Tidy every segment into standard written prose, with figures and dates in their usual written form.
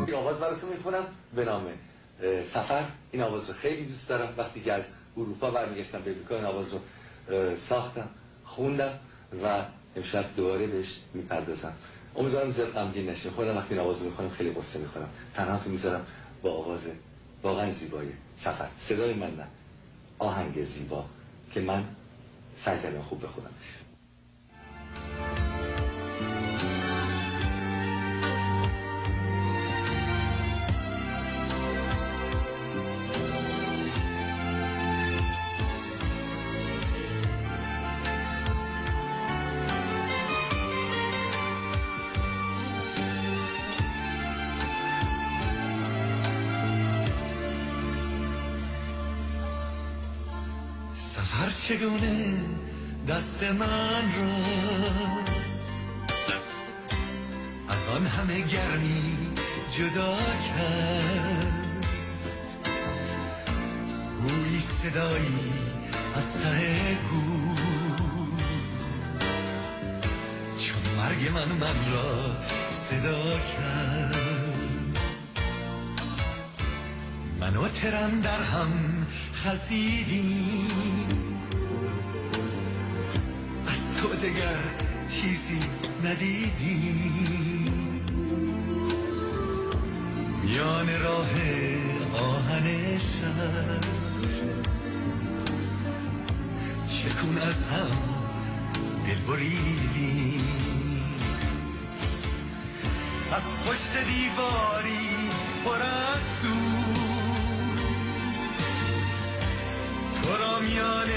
این آواز براتون میخونم به نام سفر. این آواز رو خیلی دوست دارم. وقتی که از اروپا برمیگشتم به امریکا این آواز رو ساختم، خوندم و امشب دوباره بهش میپردازم. امیدوارم زیاد غمگین نشین. خودم وقتی این آواز رو میخونم خیلی قصه میخورم. تنهاتون میذارم با آواز واقعا زیبای سفر. صدای من نه، آهنگ زیبا که من سعی کردم خوب بخونم. سفر چگونه دست من را از آن همه گرمی جدا کرد، گویی صدایی از ته گور، چون مرگ من را صدا کرد. من و ترم در هم خزیدیم، از تو دگر چیزی ندیدیم، میان راه آهن شهر چکون از هم دل بریدیم. از پشت دیواری پر از تو را میان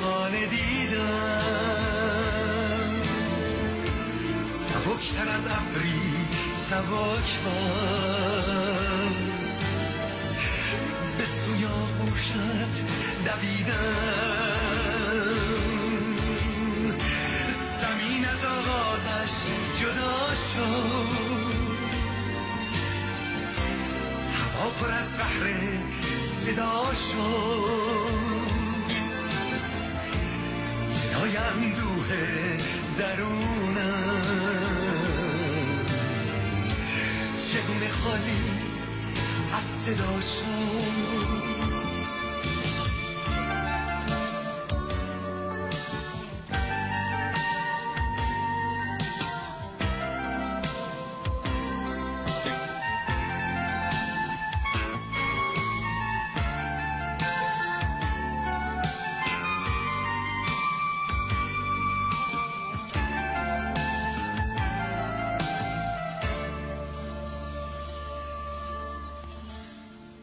خانه دیدم، سبکتر از ابری سبک بار به سوی آغوشت دویدم. زمین از آغازش جدا شد، هوا پر از قهر صدا شد، صدای اندوه درونم چگونه خالی از صدا شد.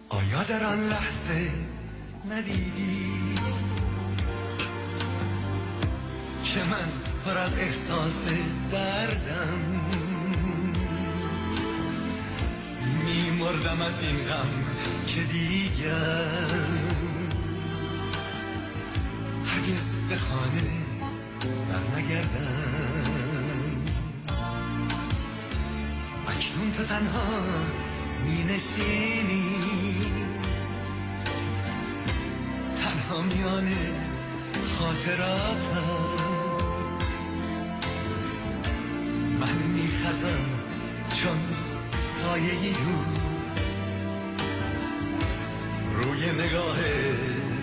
آیا در آن لحظه ندیدی که من پر از احساس دردم، میمردم از این غم که دیگر هرگز به خانه برنگردم. اکنون تو تنها می نشینی، تنها میان خاطراتم، من می خزم چون سایه‌ای دور روی نگاه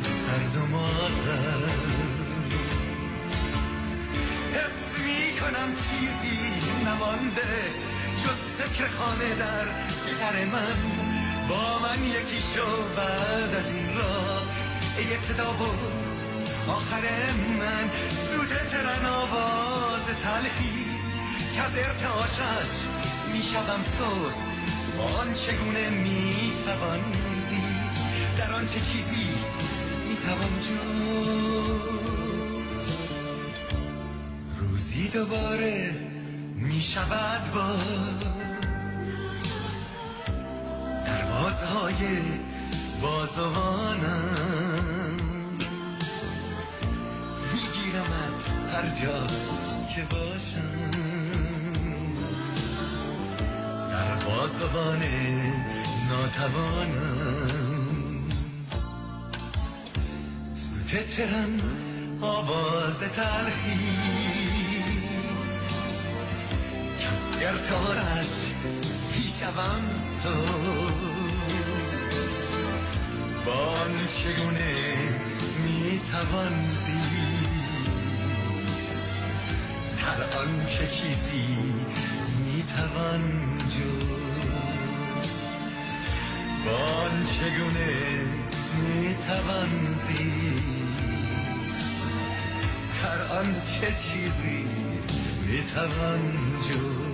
سرد و ماتم. حس می کنم چیزی نمانده جز فکر خانه در سر من. با من یکی شو بعد از این راه، ای ابتدا و آخر من. سوت ترن آواز تلخیست که از ارتعاشش می شدم سوس. با آن چگونه می توان زیست، در آن چه چیزی می توان جست. روزی دوباره می شود باز، دروازهای بازوانم میگیرمت هر جا که باشم، در بازوان ناتوانم. سوت ترن آواز تلخیست که از گر تارش پیشوم سوز بان چگونه میتوان زیست در آن چه چیزی میتوان جست بان چگونه میتوان زیست در آن چه چیزی میتوان جست